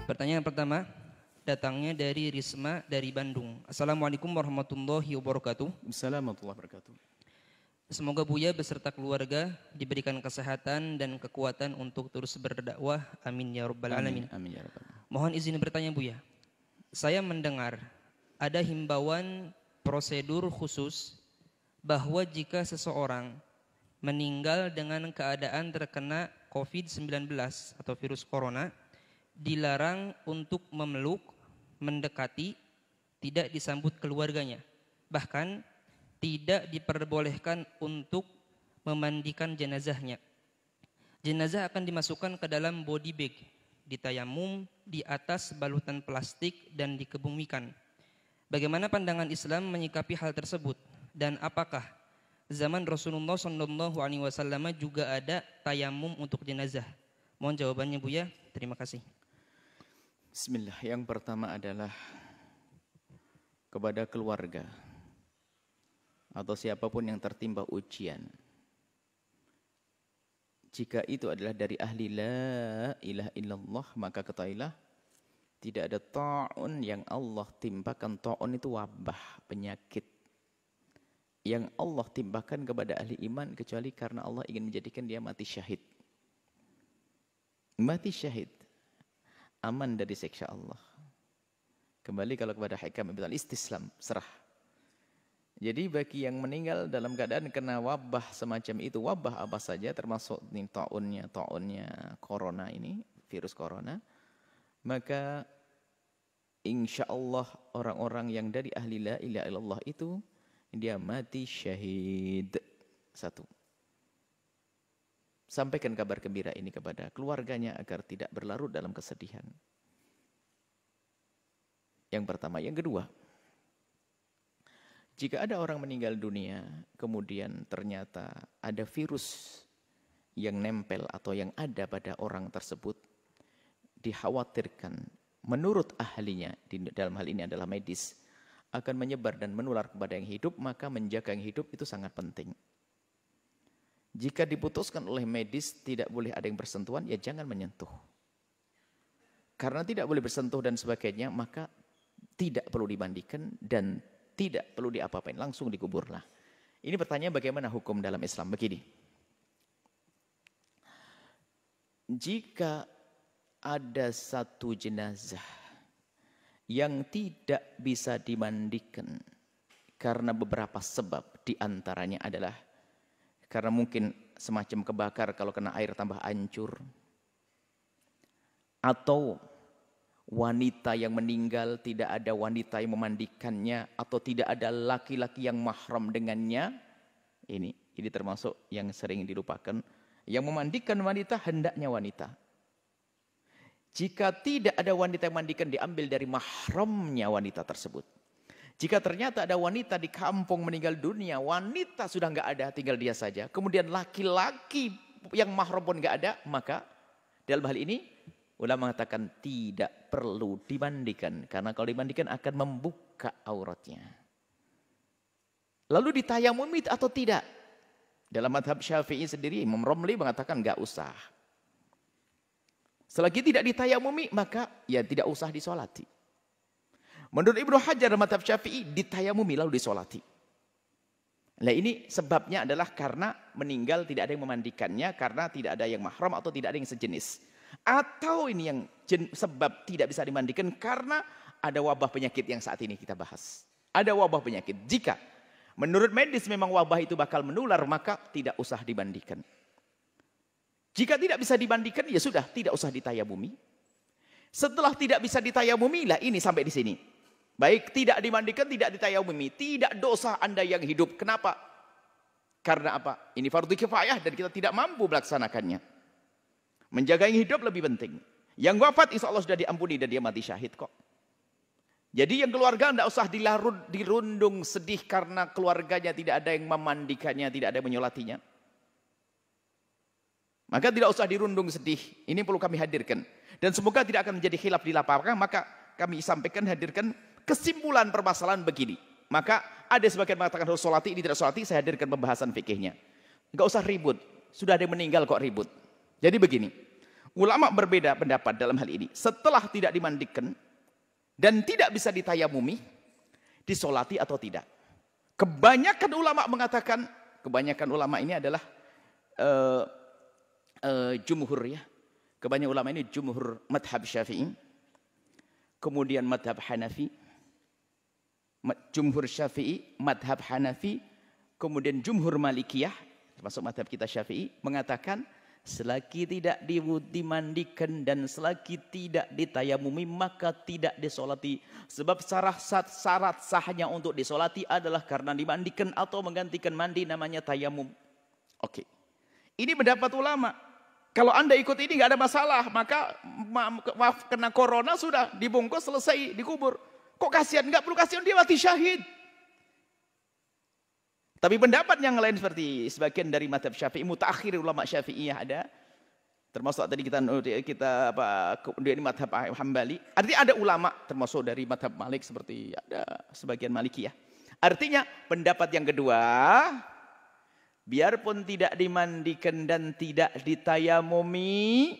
Pertanyaan pertama datangnya dari Risma dari Bandung. Assalamualaikum warahmatullahi wabarakatuh. Assalamualaikum warahmatullahi wabarakatuh. Semoga Buya beserta keluarga diberikan kesehatan dan kekuatan untuk terus berdakwah. Amin ya rabbal alamin. Amin ya rabbal alamin. Mohon izin bertanya Buya. Saya mendengar ada himbauan prosedur khusus bahwa jika seseorang meninggal dengan keadaan terkena COVID-19 atau virus corona, dilarang untuk memeluk, mendekati, tidak disambut keluarganya. Bahkan tidak diperbolehkan untuk memandikan jenazahnya. Jenazah akan dimasukkan ke dalam body bag, ditayamum di atas balutan plastik dan dikebumikan. Bagaimana pandangan Islam menyikapi hal tersebut? Dan apakah zaman Rasulullah SAW juga ada tayamum untuk jenazah? Mohon jawabannya Buya. Terima kasih. Bismillah. Yang pertama adalah kepada keluarga atau siapapun yang tertimpa ujian. Jika itu adalah dari ahli la ilaha illallah, maka ketahuilah tidak ada ta'un yang Allah timpakan. Ta'un itu wabah, penyakit yang Allah timpakan kepada ahli iman kecuali karena Allah ingin menjadikan dia mati syahid. Mati syahid, aman dari siksa Allah. Kembali kalau kepada hikam istislam, serah. Jadi bagi yang meninggal dalam keadaan kena wabah semacam itu, wabah apa saja termasuk ta'unnya corona ini, virus corona, maka insya Allah orang-orang yang dari ahli la ilaha illallah itu dia mati syahid. Satu. Sampaikan kabar gembira ini kepada keluarganya agar tidak berlarut dalam kesedihan. Yang pertama. Yang kedua, jika ada orang meninggal dunia, kemudian ternyata ada virus yang nempel atau yang ada pada orang tersebut, dikhawatirkan menurut ahlinya, dalam hal ini adalah medis, akan menyebar dan menular kepada yang hidup, maka menjaga yang hidup itu sangat penting. Jika diputuskan oleh medis tidak boleh ada yang bersentuhan, ya jangan menyentuh. Karena tidak boleh bersentuh dan sebagainya, maka tidak perlu dimandikan dan tidak perlu diapa-apain, langsung dikuburlah. Ini pertanyaan bagaimana hukum dalam Islam? Begini. Jika ada satu jenazah yang tidak bisa dimandikan karena beberapa sebab, diantaranya adalah karena mungkin semacam kebakar kalau kena air tambah hancur, atau wanita yang meninggal tidak ada wanita yang memandikannya, atau tidak ada laki-laki yang mahram dengannya, ini termasuk yang sering dilupakan. Yang memandikan wanita hendaknya wanita. Jika tidak ada wanita yang mandikan, diambil dari mahramnya wanita tersebut. Jika ternyata ada wanita di kampung meninggal dunia, wanita sudah nggak ada, tinggal dia saja. Kemudian laki-laki yang mahram pun nggak ada, maka dalam hal ini ulama mengatakan tidak perlu dimandikan. Karena kalau dimandikan akan membuka auratnya. Lalu ditayamumi atau tidak? Dalam madhab Syafi'i sendiri, Imam Romli mengatakan nggak usah. Selagi tidak ditayamumi, maka ya tidak usah disolati. Menurut Ibnu Hajar madhab Syafi'i, ditayamumi lalu disolati. Nah ini sebabnya adalah karena meninggal tidak ada yang memandikannya, karena tidak ada yang mahram atau tidak ada yang sejenis. Atau ini yang sebab tidak bisa dimandikan karena ada wabah penyakit yang saat ini kita bahas. Ada wabah penyakit. Jika menurut medis memang wabah itu bakal menular, maka tidak usah dimandikan. Jika tidak bisa dimandikan, ya sudah, tidak usah ditayamumi. Setelah tidak bisa ditayamumi, lah ini sampai di sini. Baik, tidak dimandikan, tidak ditayamumi. Tidak dosa Anda yang hidup. Kenapa? Karena apa? Ini fardu kifayah dan kita tidak mampu melaksanakannya. Menjaga yang hidup lebih penting. Yang wafat insya Allah sudah diampuni dan dia mati syahid kok. Jadi yang keluarga tidak usah dirundung sedih karena keluarganya tidak ada yang memandikannya, tidak ada yang menyolatinya. Maka tidak usah dirundung sedih. Ini perlu kami hadirkan. Dan semoga tidak akan menjadi khilaf di lapangan. Maka kami sampaikan, hadirkan kesimpulan permasalahan begini. Maka ada sebagian mengatakan harus solati, ini tidak solati. Saya hadirkan pembahasan fikihnya. Enggak usah ribut. Sudah ada yang meninggal kok ribut. Jadi begini. Ulama berbeda pendapat dalam hal ini. Setelah tidak dimandikan dan tidak bisa ditayamumi, disolati atau tidak. Kebanyakan ulama mengatakan, kebanyakan ulama ini adalah jumhur ya. Kebanyakan ulama ini jumhur madhab Syafi'i, kemudian madhab Hanafi, jumhur Syafi'i, madhab Hanafi, kemudian jumhur Malikiyah, termasuk madhab kita Syafi'i, mengatakan selagi tidak dimandikan dan selagi tidak ditayamumi maka tidak disolati. Sebab syarat sahnya untuk disolati adalah karena dimandikan atau menggantikan mandi, namanya tayamum. Oke. Ini pendapat ulama. Kalau Anda ikut ini nggak ada masalah, maka maaf kena corona sudah dibungkus selesai dikubur. Kok kasihan? Nggak perlu kasihan, dia mati syahid. Tapi pendapat yang lain seperti sebagian dari madhab Syafi'i, mutaakhir ulama Syafi'iyah ada, termasuk tadi kita kemudian madhab Hambali. Artinya ada ulama termasuk dari madhab Malik seperti ada sebagian Malikiyah. Artinya pendapat yang kedua, biarpun tidak dimandikan dan tidak ditayamumi,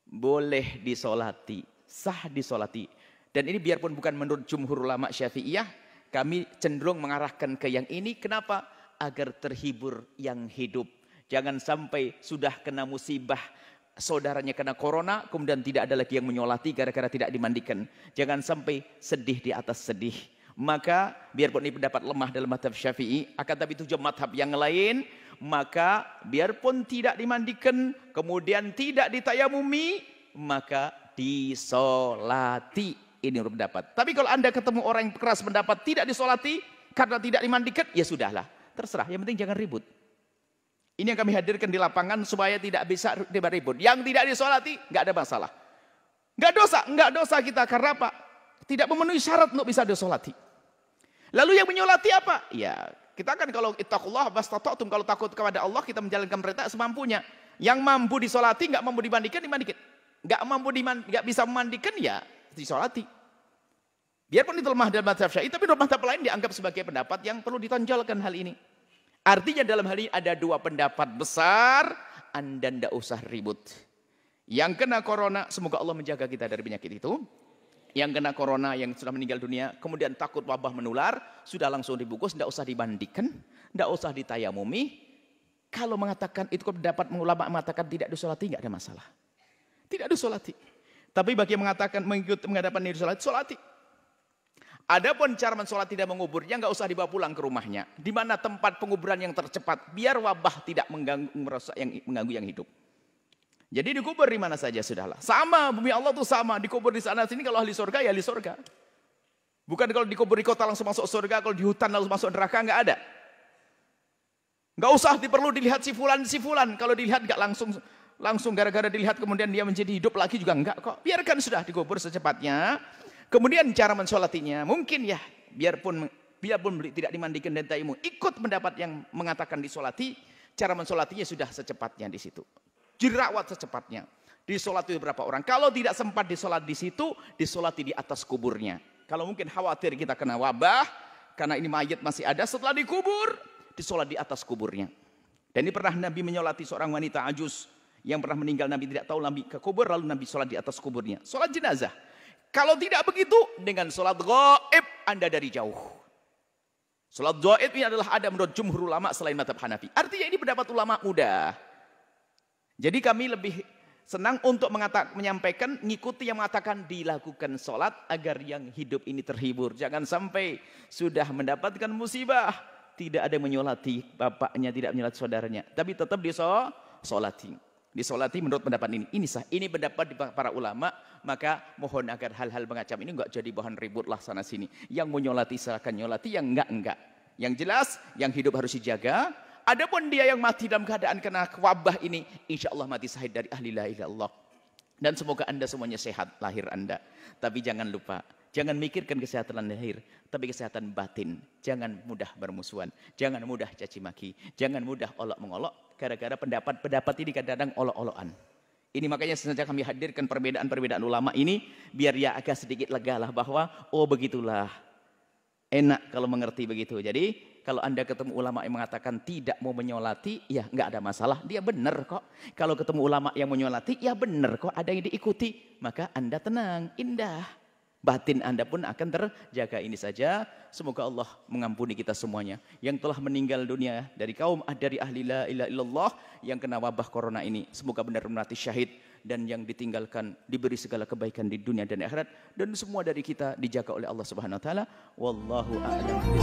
boleh disolati, sah disolati. Dan ini biarpun bukan menurut jumhur ulama Syafi'iyah, kami cenderung mengarahkan ke yang ini. Kenapa? Agar terhibur yang hidup. Jangan sampai sudah kena musibah, saudaranya kena corona, kemudian tidak ada lagi yang menyolati gara-gara tidak dimandikan. Jangan sampai sedih di atas sedih. Maka biarpun ini pendapat lemah dalam madhab Syafi'i, akan tapi tujuh madhab yang lain, maka biarpun tidak dimandikan, kemudian tidak ditayamumi, maka disolati. Ini menurut pendapat. Tapi kalau Anda ketemu orang yang keras pendapat tidak disolati karena tidak dimandikan, ya sudahlah, terserah. Yang penting jangan ribut. Ini yang kami hadirkan di lapangan supaya tidak bisa ribut. Yang tidak disolati nggak ada masalah. Nggak dosa kita karena apa? Tidak memenuhi syarat untuk bisa disolati. Lalu yang menyolati apa? Ya kita kan kalau ittaqullah mastata'tum, kalau takut kepada Allah kita menjalankan perintah semampunya. Yang mampu disolati nggak mampu dimandikan, dimandikan. Nggak bisa memandikan ya disolati. Biarpun itu lemah dalam madhab Syafi'i, tapi dalam madhab lain dianggap sebagai pendapat yang perlu ditonjolkan hal ini. Artinya dalam hal ini ada dua pendapat besar, Anda tidak usah ribut. Yang kena corona, semoga Allah menjaga kita dari penyakit itu. Yang kena corona, yang sudah meninggal dunia, kemudian takut wabah menular, sudah langsung dibungkus, tidak usah dimandikan, tidak usah ditayamumi. Kalau mengatakan itu pendapat ulama mengatakan tidak disolati, tidak ada masalah. Tidak disolati. Tapi bagi yang mengatakan mengikuti mengadakan diri sholat, solati. Adapun cara mensolati dan menguburnya nggak usah dibawa pulang ke rumahnya. Di mana tempat penguburan yang tercepat, biar wabah tidak mengganggu yang hidup. Jadi dikubur di mana saja sudahlah. Sama, bumi Allah tuh sama, dikubur di sana sini. Kalau ahli surga ya ahli surga. Bukan kalau dikubur di kota langsung masuk surga, kalau di hutan langsung masuk neraka, nggak ada. Nggak usah perlu dilihat si fulan. Kalau dilihat nggak langsung gara-gara dilihat kemudian dia menjadi hidup lagi juga enggak kok. Biarkan sudah dikubur secepatnya. Kemudian cara mensolatinya mungkin ya biarpun tidak dimandikan dan tayamum, ikut pendapat yang mengatakan disolati, cara mensolatinya sudah secepatnya di situ. Dirawat secepatnya. Disolati beberapa orang. Kalau tidak sempat disolat di situ, disolati di atas kuburnya. Kalau mungkin khawatir kita kena wabah karena ini mayat masih ada, setelah dikubur disolat di atas kuburnya. Dan ini pernah Nabi menyolati seorang wanita ajuz yang pernah meninggal, Nabi tidak tahu, Nabi ke kubur lalu Nabi sholat di atas kuburnya. Sholat jenazah. Kalau tidak begitu, dengan sholat gaib Anda dari jauh. Sholat gaib ini adalah ada menurut jumhur ulama selain madhab Hanafi. Artinya ini pendapat ulama mudah. Jadi kami lebih senang untuk menyampaikan, ngikuti yang mengatakan dilakukan sholat agar yang hidup ini terhibur. Jangan sampai sudah mendapatkan musibah, tidak ada yang menyolati bapaknya, tidak menyolati saudaranya. Tapi tetap disolati. Disolati menurut pendapat ini sah. Ini pendapat di para ulama, maka mohon agar hal-hal macam ini enggak jadi bahan ribut lah sana sini. Yang mau nyolati silakan nyolati, yang enggak. Yang jelas yang hidup harus dijaga. Adapun dia yang mati dalam keadaan kena wabah ini, insya Allah mati syahid dari ahli la ilaha illallah. Dan semoga Anda semuanya sehat lahir Anda. Tapi jangan lupa, jangan mikirkan kesehatan lahir, tapi kesehatan batin. Jangan mudah bermusuhan, jangan mudah caci maki, jangan mudah olok-mengolok. Gara-gara pendapat ini kadang-kadang olok-olokan. Ini makanya sengaja kami hadirkan perbedaan-perbedaan ulama ini, biar ya agak sedikit lega lah bahwa, oh begitulah. Enak kalau mengerti begitu. Jadi Kalau Anda ketemu ulama yang mengatakan tidak mau menyolati, ya nggak ada masalah. Dia benar kok. Kalau ketemu ulama yang menyolati, ya benar kok. Ada yang diikuti. Maka Anda tenang, indah. Batin Anda pun akan terjaga. Ini saja. Semoga Allah mengampuni kita semuanya. Yang telah meninggal dunia dari dari ahli la ilaha illallah yang kena wabah corona ini. Semoga benar-benar mati syahid. Dan yang ditinggalkan diberi segala kebaikan di dunia dan akhirat. Dan semua dari kita dijaga oleh Allah Subhanahu Wa Taala. Wallahu a'lam.